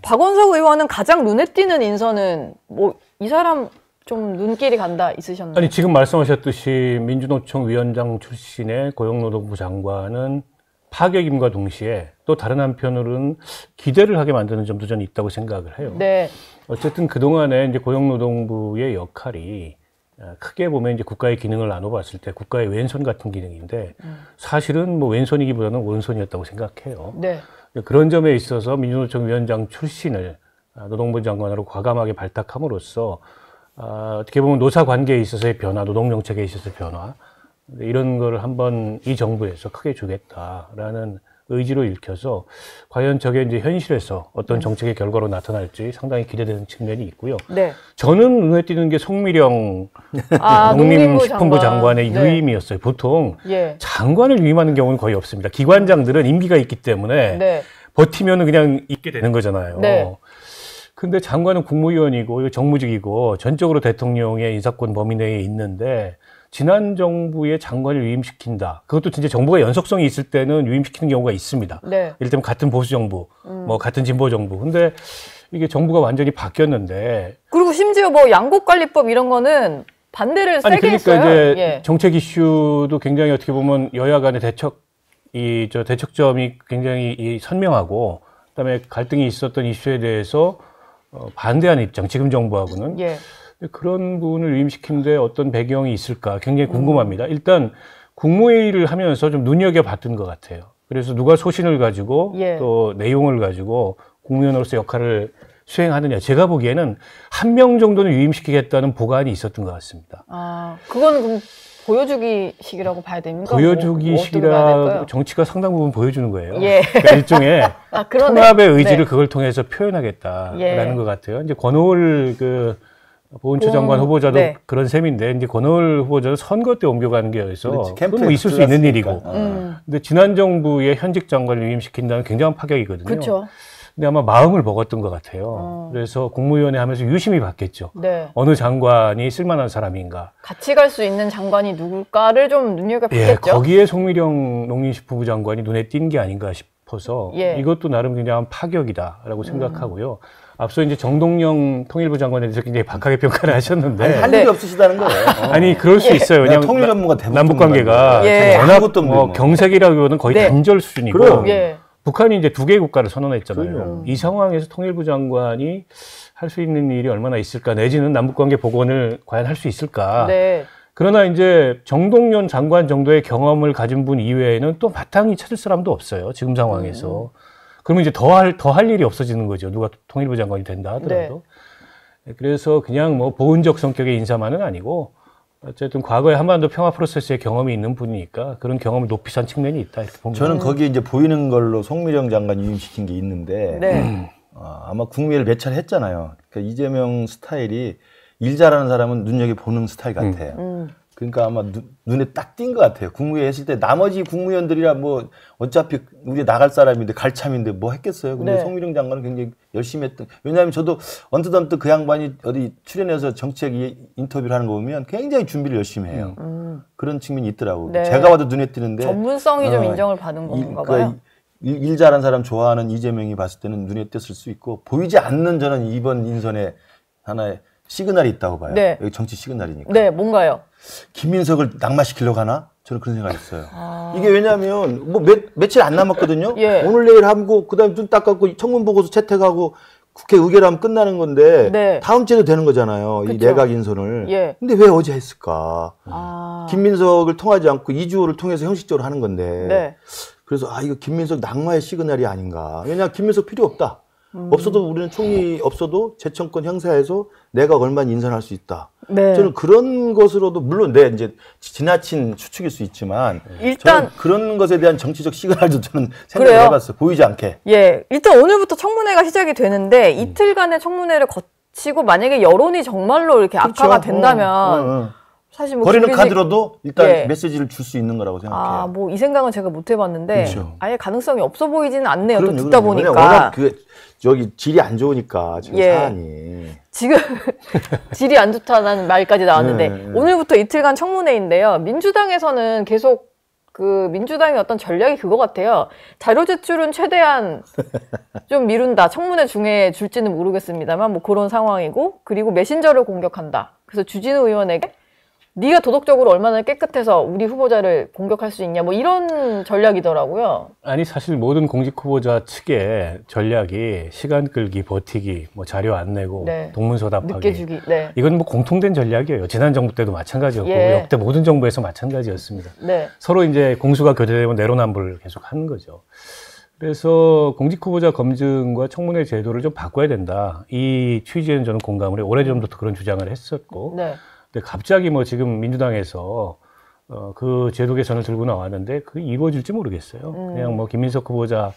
박원석 의원은 가장 눈에 띄는 인선은 뭐 이 사람 좀 눈길이 간다 있으셨나요? 아니 지금 말씀하셨듯이 민주노총 위원장 출신의 고용노동부 장관은 파격임과 동시에 또 다른 한편으로는 기대를 하게 만드는 점도 저는 있다고 생각을 해요. 네. 어쨌든 그동안에 이제 고용노동부의 역할이 크게 보면 이제 국가의 기능을 나눠봤을 때 국가의 왼손 같은 기능인데 사실은 뭐 왼손이기보다는 오른손이었다고 생각해요. 네. 그런 점에 있어서 민주노총 위원장 출신을 노동부 장관으로 과감하게 발탁함으로써 어떻게 보면 노사 관계에 있어서의 변화, 노동정책에 있어서의 변화 이런 거를 한번 이 정부에서 크게 주겠다라는 의지로 읽혀서 과연 저게 이제 현실에서 어떤 정책의 결과로 나타날지 상당히 기대되는 측면이 있고요. 네. 저는 눈에 띄는 게 송미령 농림식품부 장관의 네. 유임이었어요. 보통 예. 장관을 유임하는 경우는 거의 없습니다. 기관장들은 임기가 있기 때문에 네. 버티면 그냥 있게 되는 거잖아요. 네. 근데 장관은 국무위원이고 정무직이고 전적으로 대통령의 인사권 범위 내에 있는데 지난 정부의 장관을 유임시킨다. 그것도 진짜 정부가 연속성이 있을 때는 유임시키는 경우가 있습니다. 네. 예를 들면 같은 보수 정부, 뭐 같은 진보 정부. 근데 이게 정부가 완전히 바뀌었는데 그리고 심지어 뭐 양국관리법 이런 거는 반대를 세게 그러니까 했어요. 이제 예. 정책 이슈도 굉장히 어떻게 보면 여야 간의 대척점이 굉장히 선명하고 그다음에 갈등이 있었던 이슈에 대해서 반대하는 입장, 지금 정부하고는. 예. 그런 분을 유임시키는데 어떤 배경이 있을까 굉장히 궁금합니다. 일단 국무회의를 하면서 좀 눈여겨봤던 것 같아요. 그래서 누가 소신을 가지고 예. 또 내용을 가지고 국무위원으로서 역할을 수행하느냐. 제가 보기에는 한 명 정도는 유임시키겠다는 보관이 있었던 것 같습니다. 아, 그거는 그럼 보여주기식이라고 봐야 됩니까? 보여주기식이라 정치가 상당 부분 보여주는 거예요. 예. 그러니까 일종의 통합의 의지를 네. 그걸 통해서 표현하겠다라는 예. 것 같아요. 이제 권오을 보훈처 장관 후보자도 네. 그런 셈인데, 이제 권오을 후보자는 선거 때 옮겨가는 게 있어서 그건 뭐 있을 수 들어갔으니까. 있는 일이고. 근데 지난 정부의 현직 장관을 유임시킨다는 굉장한 파격이거든요. 그렇죠. 근데 아마 마음을 먹었던 것 같아요. 그래서 국무위원회 하면서 유심히 봤겠죠. 네. 어느 장관이 쓸만한 사람인가. 같이 갈 수 있는 장관이 누굴까를 좀 눈여겨봤겠죠. 예, 거기에 송미령 농림식품부 장관이 눈에 띈 게 아닌가 싶어서 예. 이것도 나름 굉장한 파격이다라고 생각하고요. 앞서 이제 정동영 통일부 장관에 대해서 굉장히 박하게 평가를 하셨는데 아니, 할 일이 없으시다는 거예요. 아니 그럴 수 있어요. 왜냐하면 통일 전문가 대북 남북 관계가 예. 워낙 경색이라기보다는 거의 네. 단절 수준이고 그럼. 예. 북한이 이제 두 개의 국가를 선언했잖아요. 그럼요. 이 상황에서 통일부 장관이 할 수 있는 일이 얼마나 있을까, 내지는 남북 관계 복원을 과연 할 수 있을까. 네. 그러나 이제 정동영 장관 정도의 경험을 가진 분 이외에는 또 마땅히 찾을 사람도 없어요. 지금 상황에서. 그러면 이제 더 할 일이 없어지는 거죠. 누가 통일부 장관이 된다 하더라도. 네. 그래서 그냥 뭐 보은적 성격의 인사만은 아니고 어쨌든 과거에 한반도 평화 프로세스의 경험이 있는 분이니까 그런 경험을 높이 산 측면이 있다 이렇게 봅니다. 저는 거기에 이제 보이는 걸로 송미령 장관 유임시킨 게 있는데 네. 아마 국무회의를 몇 차례 했잖아요. 그러니까 이재명 스타일이 일 잘하는 사람은 눈여겨보는 스타일 같아요. 그러니까 아마 눈에 딱 띈 것 같아요. 국무회의 했을 때 나머지 국무위원들이라 뭐 어차피 우리 나갈 사람인데 갈 참인데 뭐 했겠어요. 근데 네. 송미령 장관은 굉장히 열심히 했던. 왜냐하면 저도 언뜻 그 양반이 어디 출연해서 정책 인터뷰를 하는 거 보면 굉장히 준비를 열심히 해요. 그런 측면이 있더라고요. 네. 제가 봐도 눈에 띄는데 전문성이 좀 인정을 받은 건가 봐요. 일 잘하는 사람 좋아하는 이재명이 봤을 때는 눈에 띄었을 수 있고 보이지 않는 저는 이번 인선에 하나의 시그널이 있다고 봐요. 네. 여기 정치 시그널이니까. 네, 뭔가요? 김민석을 낙마시키려고 하나? 저는 그런 생각이 있어요. 이게 왜냐하면 뭐 며칠 안 남았거든요. 예. 오늘 내일 하고 그다음에 눈 닦았고 청문 보고서 채택하고 국회 의결하면 끝나는 건데 네. 다음 주에도 되는 거잖아요. 그쵸. 이 내각 인선을. 예. 근데 왜 어제 했을까? 아. 김민석을 통하지 않고 이주호를 통해서 형식적으로 하는 건데. 네. 그래서 이거 김민석 낙마의 시그널이 아닌가. 왜냐하면 김민석 필요 없다. 없어도 우리는 총리 없어도 재청권 행사해서 내각 얼마 인선할 수 있다. 네. 저는 그런 것으로도 물론 이제 지나친 추측일 수 있지만 일단 저는 그런 것에 대한 정치적 시그널도 저는 생각을 그래요? 해봤어요. 보이지 않게. 예, 일단 오늘부터 청문회가 시작이 되는데 이틀간의 청문회를 거치고 만약에 여론이 정말로 이렇게 악화가 된다면 사실 뭐 버리는 김민석- 카드로도 일단 예. 메시지를 줄 수 있는 거라고 생각해요. 아, 뭐 이 생각은 제가 못 해봤는데 그렇죠. 아예 가능성이 없어 보이지는 않네요. 또 그럼요, 듣다 그럼요. 왜냐면 보니까 워낙 저기 질이 안 좋으니까 지금 예. 사안이. 지금 질이 안 좋다는 말까지 나왔는데 네. 오늘부터 이틀간 청문회인데요. 민주당에서는 계속 그 민주당의 어떤 전략이 그거 같아요. 자료 제출은 최대한 좀 미룬다. 청문회 중에 줄지는 모르겠습니다만 뭐 그런 상황이고, 그리고 메신저를 공격한다. 그래서 주진우 의원에게 네가 도덕적으로 얼마나 깨끗해서 우리 후보자를 공격할 수 있냐, 뭐 이런 전략이더라고요. 아니 사실 모든 공직 후보자 측의 전략이 시간 끌기, 버티기, 뭐 자료 안 내고 네. 동문서답하기, 늦게 주기. 네. 이건 뭐 공통된 전략이에요. 지난 정부 때도 마찬가지였고 예. 역대 모든 정부에서 마찬가지였습니다. 네. 서로 이제 공수가 교대되면 내로남불을 계속 하는 거죠. 그래서 공직 후보자 검증과 청문회 제도를 좀 바꿔야 된다. 이 취지에는 저는 공감을 해요. 오래전부터 그런 주장을 했었고. 네. 근데 갑자기 뭐 지금 민주당에서 그 제도 개선을 들고 나왔는데 그게 이루어질지 모르겠어요. 그냥 뭐 김민석 후보자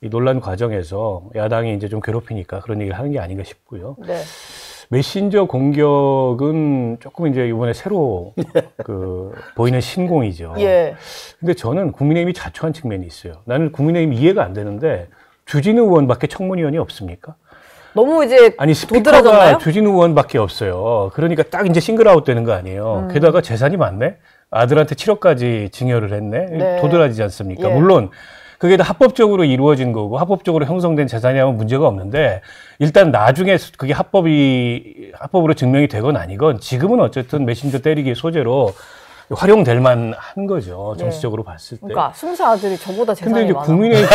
이 논란 과정에서 야당이 이제 좀 괴롭히니까 그런 얘기를 하는 게 아닌가 싶고요. 네. 메신저 공격은 조금 이제 이번에 새로 보이는 신공이죠. 예. 근데 저는 국민의힘이 자초한 측면이 있어요. 나는 국민의힘 이해가 안 되는데 주진우 의원밖에 청문위원이 없습니까? 너무 이제 아니 스피커가 도드라졌나요? 주진우 의원밖에 없어요. 그러니까 딱 이제 싱글아웃 되는 거 아니에요. 게다가 재산이 많네. 아들한테 7억까지 증여를 했네. 네. 도드라지지 않습니까? 예. 물론 그게 다 합법적으로 이루어진 거고 합법적으로 형성된 재산이라면 문제가 없는데 일단 나중에 그게 합법으로 증명이 되건 아니건 지금은 어쨌든 메신저 때리기 소재로 활용될 만한 거죠. 정치적으로 봤을 때. 그러니까 순사 아들이 저보다 재산이 근데 이제 많아. 국민의힘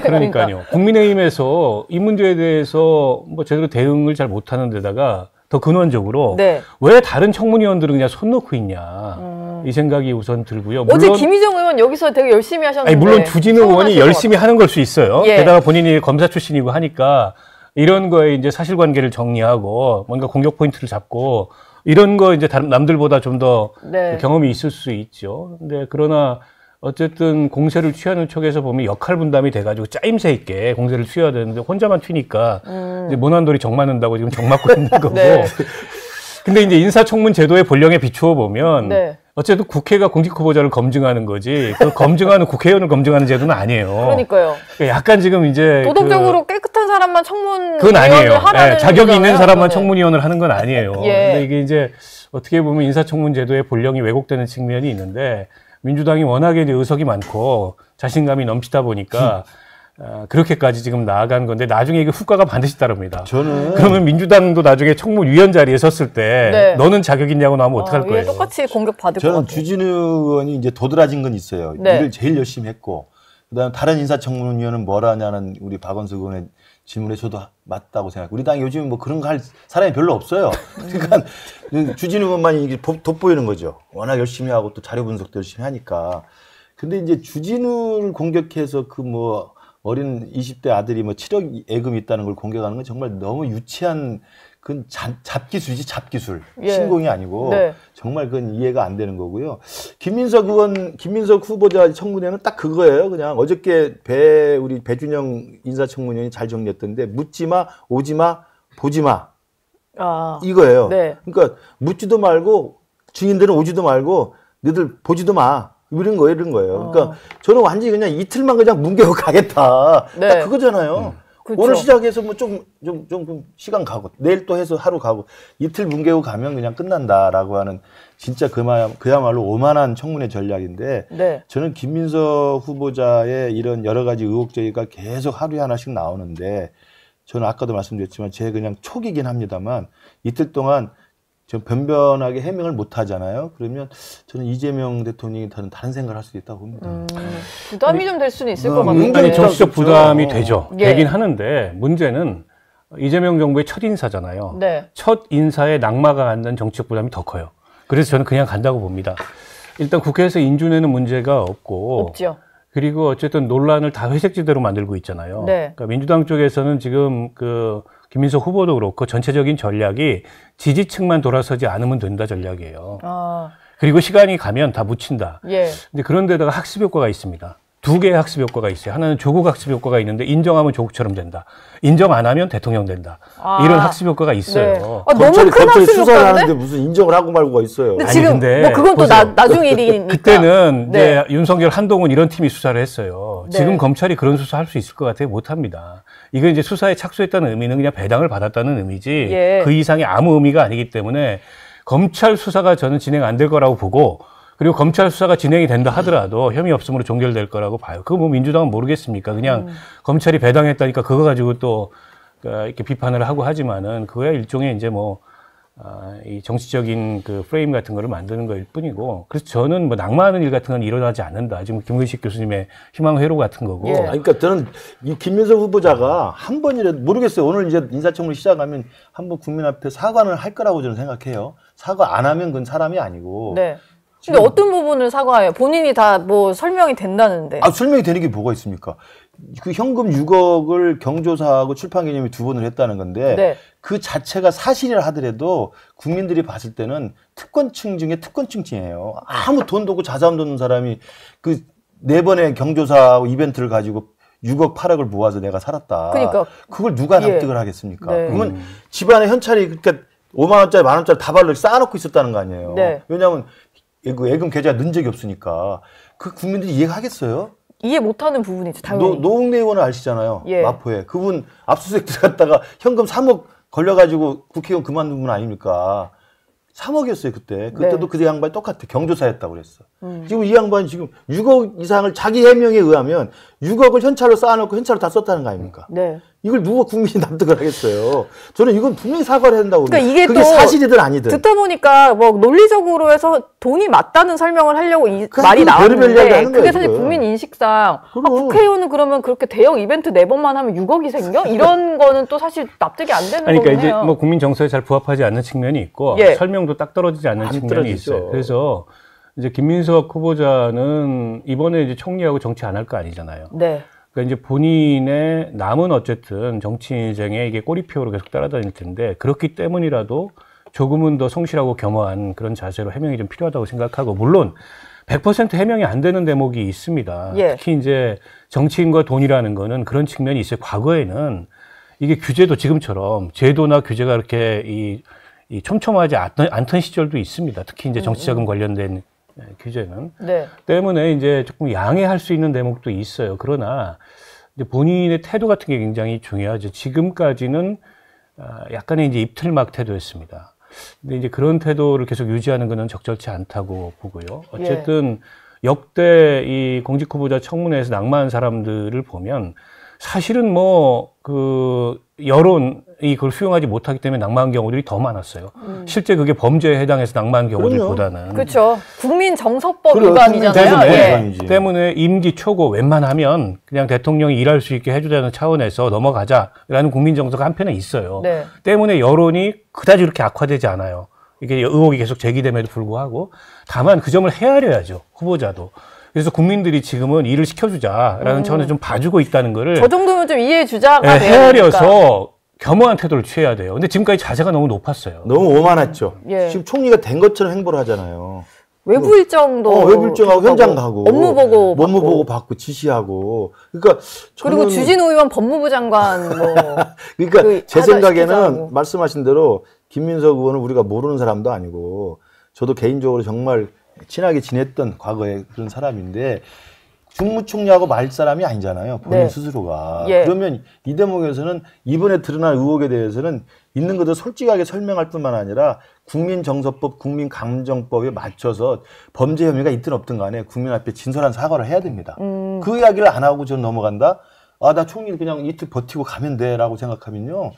그러니까요. 국민의힘에서 이 문제에 대해서 뭐 제대로 대응을 잘 못하는 데다가 더 근원적으로 네. 왜 다른 청문위원들은 그냥 손 놓고 있냐 이 생각이 우선 들고요. 어제 물론 김희정 의원 여기서 되게 열심히 하셨는데. 아니, 물론 주진우 의원이 서운하실 열심히 하는 걸 수 있어요. 예. 게다가 본인이 검사 출신이고 하니까 이런 거에 이제 사실관계를 정리하고 뭔가 공격 포인트를 잡고 이런 거 이제 다른 남들보다 좀 더 네. 경험이 있을 수 있죠. 근데 그러나 어쨌든 공세를 취하는 쪽에서 보면 역할 분담이 돼가지고 짜임새 있게 공세를 취해야 되는데 혼자만 튀니까 이제 모난돌이 정 맞는다고 지금 정 맞고 있는 거고. 네. 근데 이제 인사청문 제도의 본령에 비추어 보면 네. 어쨌든 국회가 공직 후보자를 검증하는 거지. 그 검증하는 국회의원을 검증하는 제도는 아니에요. 그러니까요. 약간 지금 이제 도덕적으로 깨끗한 사람만 청문 그건 아니에요. 하라는 네, 자격이 있는 거잖아요, 사람만 그거는. 청문위원을 하는 건 아니에요. 예. 근데 이게 이제 어떻게 보면 인사청문 제도의 본령이 왜곡되는 측면이 있는데 민주당이 워낙에 이제 의석이 많고 자신감이 넘치다 보니까 그렇게까지 지금 나아간 건데 나중에 이게 후과가 반드시 따릅니다. 저는 그러면 민주당도 나중에 청문위원 자리에 섰을 때 네. 너는 자격 있냐고 나오면 어떡할 이게 거예요? 똑같이 공격받을 것 저는 같아요. 주진우 의원이 이제 도드라진 건 있어요. 네. 일을 제일 열심히 했고, 그다음 다른 인사청문위원은 뭘 하냐는 우리 박원석 의원의 질문에 저도 맞다고 생각해요. 우리 당이 요즘 뭐 그런 거 할 사람이 별로 없어요. 그러니까 주진우 의원만이 이게 돋보이는 거죠. 워낙 열심히 하고 또 자료 분석도 열심히 하니까. 근데 이제 주진우를 공격해서 그 뭐 어린 20대 아들이 뭐 7억 예금이 있다는 걸 공격하는 건 정말 너무 유치한 그건 잡기술이지 잡기술. 예. 신공이 아니고 네. 정말 그건 이해가 안 되는 거고요. 김민석 후보자 청문회는 딱 그거예요. 그냥 어저께 우리 배준영 인사청문위원이 잘 정리했던데 묻지 마, 오지 마, 보지 마. 아, 이거예요. 네. 그러니까 묻지도 말고 증인들은 오지도 말고 너희들 보지도 마. 이런 거예요. 그러니까 저는 완전히 그냥 이틀만 그냥 뭉개고 가겠다. 네. 딱 그거잖아요. 그렇죠. 오늘 시작해서 뭐 좀 시간 가고 내일 또 해서 하루 가고 이틀 뭉개고 가면 그냥 끝난다라고 하는 진짜 그야말로 오만한 청문회 전략인데 네. 저는 김민석 후보자의 이런 여러 가지 의혹 제기가 계속 하루에 하나씩 나오는데 저는 아까도 말씀드렸지만 제 그냥 촉이긴 합니다만 이틀 동안 좀 변변하게 해명을 못 하잖아요. 그러면 저는 이재명 대통령이 다른 생각을 할 수도 있다고 봅니다. 부담이 좀 될 수는 있을 것 같아요. 굉장히 아니, 정치적 그렇죠. 부담이 되죠. 예. 되긴 하는데 문제는 이재명 정부의 첫 인사잖아요. 네. 첫 인사에 낙마가 갖는 정치적 부담이 더 커요. 그래서 저는 그냥 간다고 봅니다. 일단 국회에서 인준에는 문제가 없고 없죠. 그리고 어쨌든 논란을 다 회색지대로 만들고 있잖아요. 네. 그러니까 민주당 쪽에서는 지금 그 김민석 후보도 그렇고 전체적인 전략이 지지층만 돌아서지 않으면 된다 전략이에요. 아, 그리고 시간이 가면 다 묻힌다. 예. 근데 그런 데다가 학습 효과가 있습니다. 두 개의 학습 효과가 있어요. 하나는 조국 학습 효과가 있는데 인정하면 조국처럼 된다. 인정 안 하면 대통령 된다. 아. 이런 학습 효과가 있어요. 네. 너무 큰 검찰이 학습 수사를 효과인데? 하는데 무슨 인정을 하고 말고가 있어요. 근데 아니, 지금 근데 뭐 그건 또 보세요. 나중 일이니까. 그때는 네. 이제 윤석열, 한동훈 이런 팀이 수사를 했어요. 네. 지금 검찰이 그런 수사할 수 있을 것 같아요? 못합니다. 이건 이제 수사에 착수했다는 의미는 그냥 배당을 받았다는 의미지 예. 그 이상의 아무 의미가 아니기 때문에 검찰 수사가 저는 진행 안 될 거라고 보고 그리고 검찰 수사가 진행이 된다 하더라도 혐의 없음으로 종결될 거라고 봐요. 그거 뭐 민주당은 모르겠습니까? 그냥 검찰이 배당했다니까 그거 가지고 또 이렇게 비판을 하고 하지만은 그거야 일종의 이제 뭐 이 정치적인 그 프레임 같은 거를 만드는 거일 뿐이고, 그래서 저는 뭐 낙마하는 일 같은 건 일어나지 않는다. 지금 김근식 교수님의 희망회로 같은 거고. 예. 그러니까 저는 이 김민석 후보자가 한 번이라도 모르겠어요. 오늘 이제 인사청문회 시작하면 한번 국민 앞에 사과는 할 거라고 저는 생각해요. 사과 안 하면 그건 사람이 아니고. 네. 근데 어떤 부분을 사과해요? 본인이 다 뭐 설명이 된다는데. 설명이 되는 게 뭐가 있습니까? 그 현금 6억을 경조사하고 출판기념이 2번을 했다는 건데 네. 그 자체가 사실이라 하더라도 국민들이 봤을 때는 특권층 중에 특권층이에요. 아무 돈도 없고 자산도 없는 사람이 그 4번의 경조사하고 이벤트를 가지고 6억 8억을 모아서 내가 살았다. 그러니까 그걸 누가 납득을 하겠습니까? 네. 그러면 집안에 현찰이 그러니까 5만 원짜리, 만 원짜리 다발로 쌓아놓고 있었다는 거 아니에요. 네. 왜냐하면 예금 계좌가 넣은 적이 없으니까 그 국민들이 이해하겠어요? 이해 못하는 부분이죠, 당연히. 노웅래 의원을 아시잖아요. 예. 마포에. 그분 압수수색 들어갔다가 현금 3억 걸려가지고 국회의원 그만둔 분 아닙니까? 3억이었어요, 그때. 그때도 네. 그 양반이 똑같아. 경조사였다고 그랬어. 지금 이 양반이 지금 6억 이상을 자기 해명에 의하면 6억을 현찰로 쌓아놓고 현찰로 다 썼다는 거 아닙니까? 네. 이걸 누가 국민이 납득을 하겠어요? 저는 이건 분명히 사과를 해야 된다고. 그러니까 이게 그게 또 사실이든 아니든. 듣다 보니까 뭐 논리적으로 해서 돈이 맞다는 설명을 하려고 이 말이 별의별 이야기 나왔는데 하는 그게 거예요, 사실 지금. 국민 인식상 그럼. 국회의원은 그러면 그렇게 대형 이벤트 4번만 하면 6억이 생겨? 이런 거는 또 사실 납득이 안 되는 그러니까 거긴 이제 해요. 뭐 국민 정서에 잘 부합하지 않는 측면이 있고 예. 설명도 딱 떨어지지 않는 안 측면이 떨어지죠. 있어요. 그래서 이제 김민석 후보자는 이번에 이제 총리하고 정치 안 할 거 아니잖아요. 네. 그러니까 이제 본인의 남은 어쨌든 정치 인생에 이게 꼬리표로 계속 따라다닐 텐데 그렇기 때문이라도 조금은 더 성실하고 겸허한 그런 자세로 해명이 좀 필요하다고 생각하고, 물론 100% 해명이 안 되는 대목이 있습니다. 예. 특히 이제 정치인과 돈이라는 거는 그런 측면이 있어요. 과거에는 이게 규제도 지금처럼 제도나 규제가 이렇게 이 촘촘하지 않던 시절도 있습니다. 특히 이제 정치자금 관련된 규제는. 네. 때문에 이제 조금 양해할 수 있는 대목도 있어요. 그러나 이제 본인의 태도 같은 게 굉장히 중요하죠. 지금까지는 약간의 이제 입틀막 태도였습니다. 근데 이제 그런 태도를 계속 유지하는 것은 적절치 않다고 보고요. 어쨌든 역대 이 공직 후보자 청문회에서 낙마한 사람들을 보면 사실은 뭐 그 여론이 그걸 수용하지 못하기 때문에 낙마한 경우들이 더 많았어요. 실제 그게 범죄에 해당해서 낙마한 경우들보다는. 그렇죠. 국민 정서법 그래요. 위반이잖아요. 때문에. 예. 때문에 임기 초고 웬만하면 그냥 대통령이 일할 수 있게 해주자는 차원에서 넘어가자라는 국민 정서가 한편에 있어요. 네. 때문에 여론이 그다지 그렇게 악화되지 않아요. 이게 의혹이 계속 제기됨에도 불구하고, 다만 그 점을 헤아려야죠, 후보자도. 그래서 국민들이 지금은 일을 시켜주자라는 차원에서 좀 봐주고 있다는 거를 저 정도면 좀 이해해 주자가 돼야 되니까. 헤아려서 겸허한 태도를 취해야 돼요. 근데 지금까지 자세가 너무 높았어요. 너무 오만했죠. 예. 지금 총리가 된 것처럼 행보를 하잖아요. 외부 일정도 외부 일정하고 현장 가고 업무 보고 업무 받고. 보고 받고 지시하고. 그러니까 그리고 저는- 주진우 의원 법무부 장관 뭐 그러니까 그 제 하자 시키자고. 생각에는 말씀하신 대로 김민석 의원은 우리가 모르는 사람도 아니고 저도 개인적으로 정말 친하게 지냈던 과거에 그런 사람인데 국무총리하고 말 사람이 아니잖아요. 본인 네. 스스로가. 예. 그러면 이 대목에서는 이번에 드러난 의혹에 대해서는 있는 것도 솔직하게 설명할 뿐만 아니라 국민정서법, 국민감정법에 맞춰서 범죄 혐의가 있든 없든 간에 국민 앞에 진솔한 사과를 해야 됩니다. 그 이야기를 안 하고 전 넘어간다? 나 총리 그냥 이틀 버티고 가면 돼 라고 생각하면요.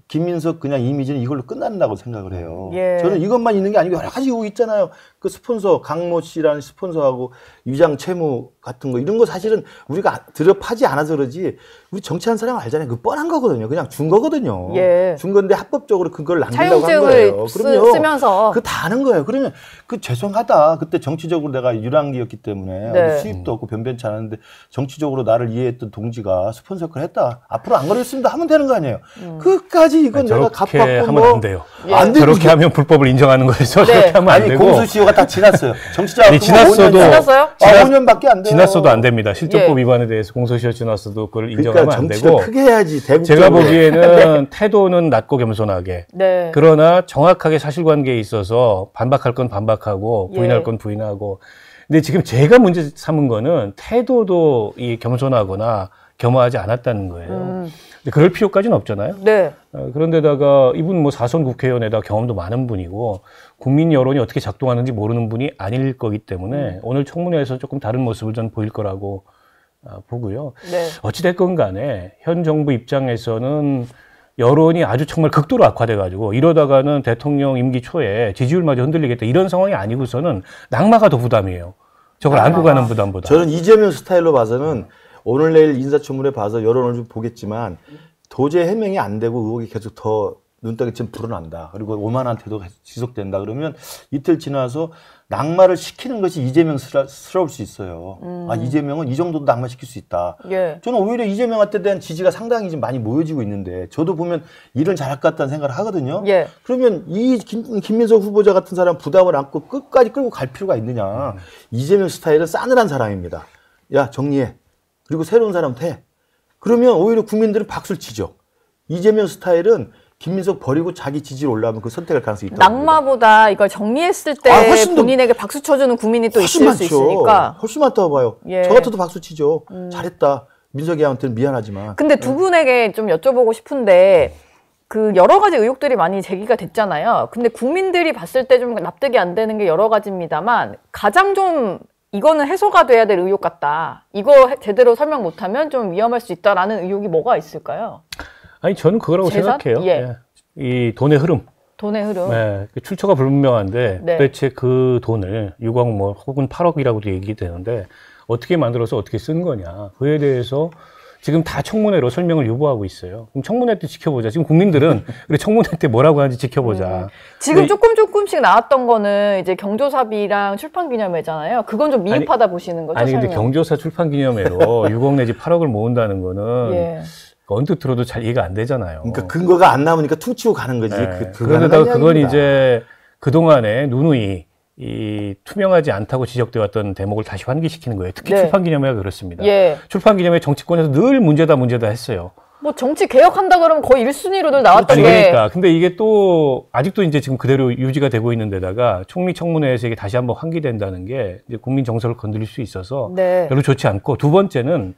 김민석 그냥 이미지는 이걸로 끝난다고 생각을 해요. 예. 저는 이것만 있는 게 아니고 여러 가지 의혹 있잖아요. 그 스폰서, 강모 씨라는 스폰서하고 위장 채무 같은 거 이런 거 사실은 우리가 들여파지 않아서 그러지 우리 정치하는 사람 알잖아요. 그 뻔한 거거든요. 그냥 준 거거든요. 예. 준 건데 합법적으로 그걸 남기려고 한 차용증을 거예요. 그럼요. 쓰면서 그거 다 아는 거예요. 그러면 그 죄송하다. 그때 정치적으로 내가 유랑기였기 때문에 네. 어디 수입도 없고 변변치 않았는데 정치적으로 나를 이해했던 동지가 스폰서 역할을 했다. 앞으로 안 그랬습니다. 하면 되는 거 아니에요. 끝까지 이건 내가 저렇게 갚았고 하면 뭐 안 돼요. 안 되죠. 저렇게 하면 불법을 인정하는 거에서 네. 저렇게 하면 안 아니 되고. 공소시효가 다 지났어요. 정치자 아니, 지났어도- 지났어요? 5년밖에 안 돼요. 지났어도 안 됩니다. 실정법 예. 위반에 대해서 공소시효 지났어도 그걸 그러니까 인정하면 안 정치를 되고. 크게 해야지. 제가 대국적으로. 보기에는 태도는 낮고 겸손하게. 네. 그러나 정확하게 사실관계에 있어서 반박할 건 반박하고 부인할 예. 건 부인하고. 근데 지금 제가 문제 삼은 거는 태도도 이 겸손하거나 겸허하지 않았다는 거예요. 근데 그럴 필요까지는 없잖아요. 네. 그런데다가 이분 뭐 4선 국회의원에다 경험도 많은 분이고 국민 여론이 어떻게 작동하는지 모르는 분이 아닐 거기 때문에 오늘 청문회에서 조금 다른 모습을 전 보일 거라고 보고요. 네. 어찌됐건 간에 현 정부 입장에서는 여론이 아주 정말 극도로 악화돼가지고 이러다가는 대통령 임기 초에 지지율마저 흔들리겠다 이런 상황이 아니고서는 낙마가 더 부담이에요. 저걸 안고 가는 부담보다. 저는 이재명 스타일로 봐서는 오늘 내일 인사청문회 봐서 여론을 좀 보겠지만 도저히 해명이 안 되고 의혹이 계속 더 눈덩이처럼 불어난다. 그리고 오만한 태도가 계속 지속된다. 그러면 이틀 지나서 낙마를 시키는 것이 이재명스러울 수 있어요. 아, 이재명은 이 정도도 낙마시킬 수 있다. 예. 저는 오히려 이재명한테 대한 지지가 상당히 좀 많이 모여지고 있는데 저도 보면 일을 잘할 것 같다는 생각을 하거든요. 예. 그러면 이 김민석 후보자 같은 사람 부담을 안고 끝까지 끌고 갈 필요가 있느냐. 이재명 스타일은 싸늘한 사람입니다. 야, 정리해. 그리고 새로운 사람 돼. 그러면 오히려 국민들은 박수를 치죠. 이재명 스타일은 김민석 버리고 자기 지지로 올라오면 그 선택할 가능성이 있다고 낙마보다 이걸 정리했을 때 훨씬 더- 본인에게 박수 쳐주는 국민이 또 훨씬 있을 수 많죠. 있으니까. 훨씬 많다고 봐요. 예. 저 같아도 박수 치죠. 잘했다. 민석이한테는 미안하지만. 근데 두 분에게 좀 여쭤보고 싶은데 그 여러 가지 의혹들이 많이 제기가 됐잖아요. 근데 국민들이 봤을 때 좀 납득이 안 되는 게 여러 가지입니다만 가장 좀 이거는 해소가 돼야 될 의혹 같다. 이거 제대로 설명 못하면 좀 위험할 수 있다라는 의혹이 뭐가 있을까요? 아니 저는 그거라고 재산? 생각해요. 예. 예. 이 돈의 흐름. 돈의 흐름. 네, 그 출처가 불분명한데 네. 도대체 그 돈을 6억 뭐 혹은 8억이라고도 얘기되는데 어떻게 만들어서 어떻게 쓴 거냐. 그에 대해서 지금 다 청문회로 설명을 유보하고 있어요. 그럼 청문회 때 지켜보자. 지금 국민들은 그래 청문회 때 뭐라고 하는지 지켜보자. 지금 근데 조금씩 나왔던 거는 이제 경조사비랑 출판기념회잖아요. 그건 좀 미흡하다 보시는 거죠? 아니 근데 설명. 경조사 출판 기념회로 6억 내지 8억을 모은다는 거는 예. 언뜻 들어도 잘 이해가 안 되잖아요. 그러니까 근거가 안 나오니까 퉁치고 가는 거지. 네. 불가능한 그런데다가 그건 이야기입니다. 이제 그동안에 누누이 이 투명하지 않다고 지적되어 왔던 대목을 다시 환기시키는 거예요. 특히 네. 출판기념회가 그렇습니다. 예. 출판기념회 정치권에서 늘 문제다 했어요. 뭐 정치 개혁한다 그러면 거의 1순위로 늘 나왔던 아니 게 그러니까 근데 이게 또 아직도 이제 지금 그대로 유지가 되고 있는 데다가 총리 청문회에서 이게 다시 한번 환기된다는 게 이제 국민 정서를 건드릴 수 있어서 네. 별로 좋지 않고 두 번째는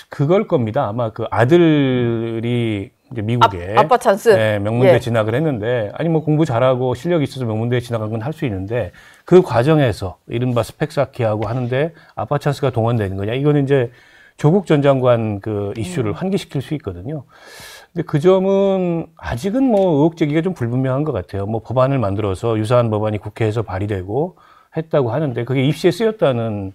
그걸 겁니다. 아마 그 아들이 이제 미국에 아빠 찬스. 네, 명문대 예. 진학을 했는데 아니 뭐 공부 잘하고 실력이 있어서 명문대에 진학한 건 할 수 있는데 그 과정에서 이른바 스펙 쌓기하고 하는데 아빠 찬스가 동원되는 거냐 이거는 이제 조국 전 장관 그 이슈를 환기시킬 수 있거든요. 근데 그 점은 아직은 뭐 의혹 제기가 좀 불분명한 것 같아요. 뭐 법안을 만들어서 유사한 법안이 국회에서 발의되고 했다고 하는데 그게 입시에 쓰였다는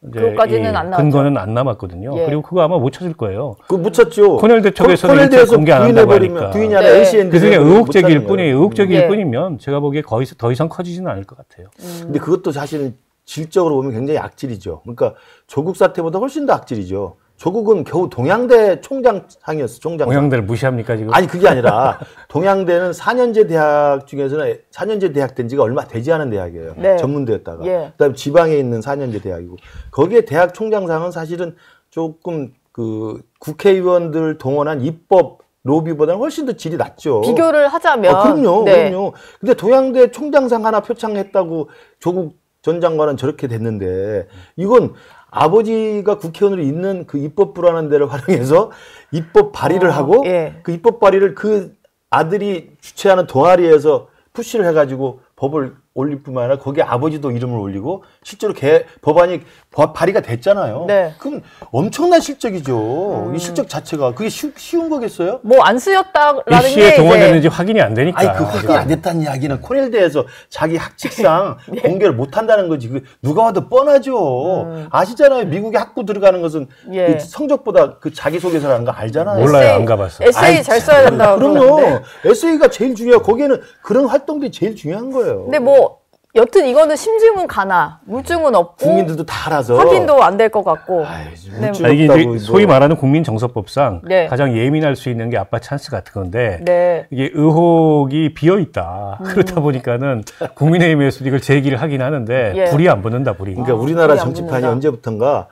이제 그것까지는 안 나왔죠. 근거는 안 남았거든요. 예. 그리고 그거 아마 못 찾을 거예요. 그거 묻혔죠. 코넬대 쪽에서는 코넬대에서 공개 안 한다고 부인해버리면 하니까. 부인이 아니라 네. LCN 그게 의혹 제기일 뿐이에요. 의혹 제기일 예. 뿐이면 제가 보기에 거의 더 이상 커지지는 않을 것 같아요. 근데 그것도 사실은 질적으로 보면 굉장히 악질이죠. 그러니까 조국 사태보다 훨씬 더 악질이죠. 조국은 겨우 동양대 총장상이었어. 총장상. 동양대를 무시합니까 지금? 아니 그게 아니라 동양대는 4년제 대학 중에서는 4년제 대학 된 지가 얼마 되지 않은 대학이에요. 네. 전문대였다가. 예. 그다음에 지방에 있는 4년제 대학이고 거기에 대학 총장상은 사실은 조금 그 국회의원들 동원한 입법 로비보다는 훨씬 더 질이 낮죠. 비교를 하자면 그럼요, 네. 그럼요. 근데 동양대 총장상 하나 표창했다고 조국 전 장관은 저렇게 됐는데 이건 아버지가 국회의원으로 있는 그 입법 불안한 데를 활용해서 입법 발의를 하고 예. 그 입법 발의를 그 아들이 주최하는 동아리에서 푸시를 해가지고 법을 올릴 뿐만 아니라 거기에 아버지도 이름을 올리고 실제로 법안이 발의가 됐잖아요. 네. 그럼 엄청난 실적이죠. 이 실적 자체가 그게 쉬운 거겠어요? 뭐 안 쓰였다라는 게 입시에 이제 동원됐는지 확인이 안 되니까. 아니 그 확인이 안 됐다는 이야기는 코넬대에서 자기 학칙상 공개를 못 한다는 거지. 그 누가 와도 뻔하죠. 아시잖아요. 미국에 학부 들어가는 것은 예. 그 성적보다 그 자기소개서라는 거 알잖아요. 몰라요, 안 가봤어. 에세이 잘 써야 된다고 그럼요. 그러는데. 에세이가 제일 중요해요. 거기에는 그런 활동들이 제일 중요한 거예요. 근데 뭐 여튼 이거는 심증은 가나 물증은 없고 국민들도 다 알아서 확인도 안 될 것 같고. 아이, 네. 물증 이게 없다고 이제 뭐. 소위 말하는 국민정서법상 네. 가장 예민할 수 있는 게 아빠 찬스 같은 건데 네. 이게 의혹이 비어 있다. 그렇다 보니까는 국민의힘에서 이걸 제기를 하긴 하는데 예. 불이 안 붙는다, 불이. 그러니까 우리나라 불이 안 정치판이 붙는다. 언제부턴가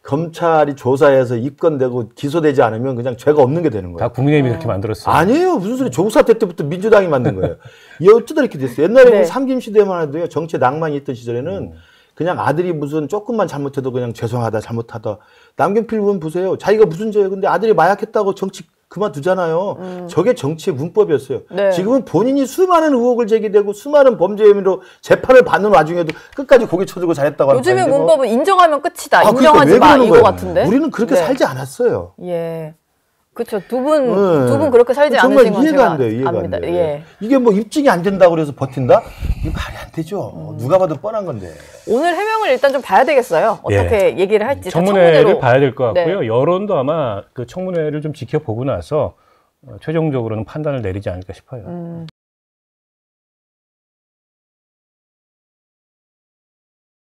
검찰이 조사해서 입건되고 기소되지 않으면 그냥 죄가 없는 게 되는 다 거예요. 국민의힘이 그렇게 만들었어요. 아니에요. 무슨 소리. 조국 사태 때부터 민주당이 만든 거예요. 이게 어쩌다 이렇게 됐어요. 옛날에 네. 우리 삼김 시대만 해도요. 정치에 낭만이 있던 시절에는 그냥 아들이 무슨 조금만 잘못해도 그냥 죄송하다 잘못하다. 남경필 의원 보세요. 자기가 무슨 죄예요. 근데 아들이 마약했다고 정치 그만두잖아요. 저게 정치의 문법이었어요. 네. 지금은 본인이 수많은 의혹을 제기되고 수많은 범죄 혐의로 재판을 받는 와중에도 끝까지 고개 쳐들고 잘했다고 하는 요즘의 판인데 뭐. 문법은 인정하면 끝이다. 그러니까 인정하지 왜 마 그러는 이거 거예요? 같은데. 우리는 그렇게 네. 살지 않았어요. 예. 그렇죠. 두 분 그렇게 살지 정말 않으신 건 이해가 제가 안 돼요. 이해가 압니다. 안 돼요. 예. 이게 뭐 입증이 안 된다고 그래서 버틴다? 이게 말이 안 되죠. 누가 봐도 뻔한 건데. 오늘 해명을 일단 좀 봐야 되겠어요. 어떻게 얘기를 할지. 다 청문회를 청문회로. 봐야 될 것 같고요. 네. 여론도 아마 그 청문회를 좀 지켜보고 나서 최종적으로는 판단을 내리지 않을까 싶어요.